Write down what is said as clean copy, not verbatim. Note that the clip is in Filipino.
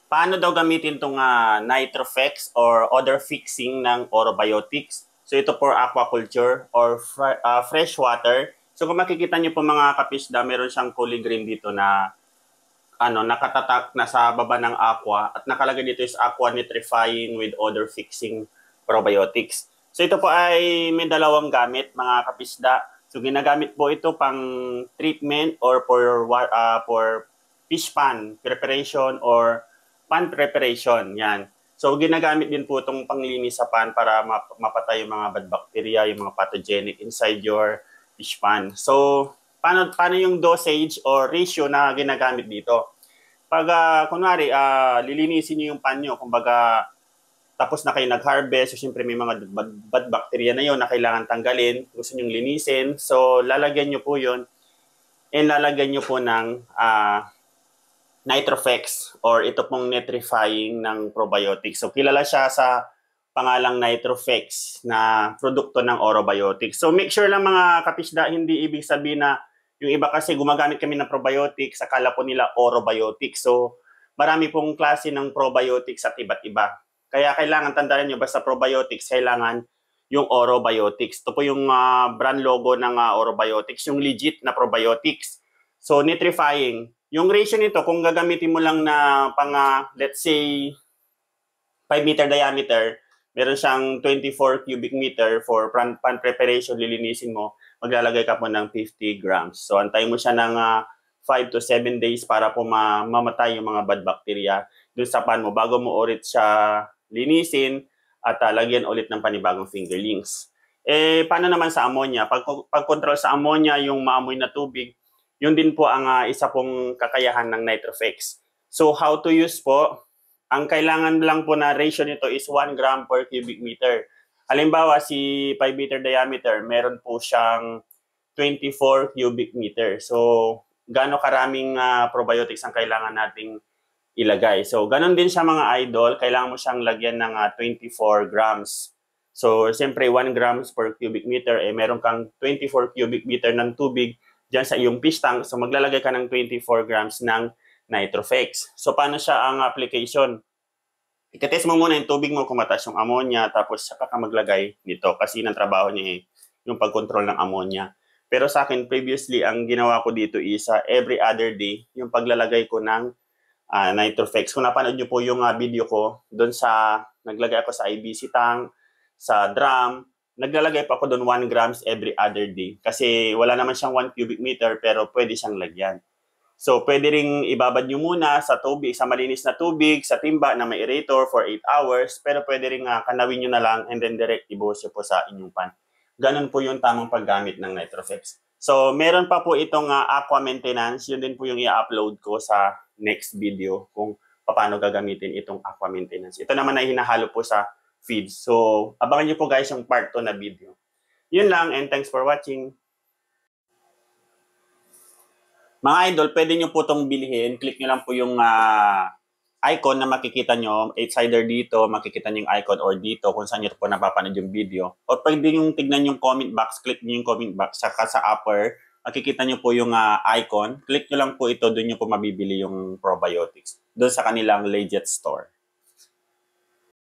Paano daw gamitin itong Nitrofex or other fixing ng Orobiotics? So ito for aquaculture or fresh water. So kung makikita niyo po mga kapisda, meron siyang kulay green dito na nakatatak na sa baba ng aqua at nakalagay dito is aqua nitrifying with other fixing probiotics. So ito po ay may dalawang gamit mga kapisda. So ginagamit po ito pang treatment or for fish pan preparation or pan preparation. Yan. So ginagamit din po itong panglinis sa pan para mapatay yung mga bad bacteria, yung mga pathogenic inside your fish pan. So paano yung dosage or ratio na ginagamit dito? Pag kunwari lilinisin niyo yung pan niyo, kumbaga tapos na kayo nag-harvest, so siyempre may mga bad bacteria na yon na kailangan tanggalin, gusto niyo linisin, so lalagyan niyo po yon and lalagyan niyo po ng Nitrofex or ito pong nitrifying ng probiotics. So kilala siya sa pangalang Nitrofex na produkto ng Orobiotics. So make sure lang mga kapisda, hindi ibig sabihin na yung iba kasi gumagamit kami ng probiotics, akala po nila Orobiotics. So marami pong klase ng probiotics at iba't iba. Kaya kailangan tandaan nyo, basta probiotics, kailangan yung Orobiotics. Ito po yung brand logo ng Orobiotics, yung legit na probiotics. So nitrifying. Yung ratio nito, kung gagamitin mo lang na let's say, 5 meter diameter, meron siyang 24 cubic meter for pan preparation, lilinisin mo, maglalagay ka po ng 50 grams. So, antayin mo siya ng 5 to 7 days para po mamatay yung mga bad bacteria dun sa pan mo bago mo ulit siya linisin at lagyan ulit ng panibagong fingerlings. Paano naman sa ammonia? Pag-control sa ammonia, yung maamoy na tubig, yun din po ang isa pong kakayahan ng Nitrofex. So, how to use po? Ang kailangan lang po na ratio nito is 1 gram per cubic meter. Halimbawa, si 5 meter diameter, meron po siyang 24 cubic meter. So, gaano karaming probiotics ang kailangan nating ilagay. So, ganun din siya mga idol. Kailangan mo siyang lagyan ng 24 grams. So, siyempre, 1 grams per cubic meter, meron kang 24 cubic meter ng tubig dyan sa iyong fish tank. So, maglalagay ka ng 24 grams ng Nitrofex. So, paano siya ang application? Itetest mo muna yung tubig mo kung mataas yung ammonia, tapos saka ka maglagay nito kasi ng trabaho niya yung pag-control ng ammonia. Pero sa akin, previously, ang ginawa ko dito is every other day, yung paglalagay ko ng Nitrofex. Kung napanood nyo po yung video ko, doon naglagay ako sa IBC tank, sa drum, naglalagay pa ako doon 1 grams every other day. Kasi wala naman siyang 1 cubic meter, pero pwede siyang lagyan. So, pwede ring ibabad nyo muna sa tubig, sa malinis na tubig, sa timba na may aerator for 8 hours, pero pwede ring kanawin nyo na lang and then direct ibuhos nyo po sa inyong pan. Ganun po yung tamang paggamit ng Nitrofex. So, meron pa po itong aqua maintenance. Yun din po yung i-upload ko sa next video kung paano gagamitin itong aqua maintenance. Ito naman ay hinahalo po sa feeds. So, abangan nyo po guys yung part 2 na video. Yun lang and thanks for watching. Mga idol, pwede nyo po itong bilhin. Click nyo lang po yung icon na makikita nyo. It's either dito, makikita nyo yung icon or dito kung saan nyo po napapanood yung video. O pwede nyo tignan yung comment box. Click nyo yung comment box. Saka sa upper, makikita nyo po yung icon. Click nyo lang po ito, doon nyo po mabibili yung probiotics. Doon sa kanilang legit store.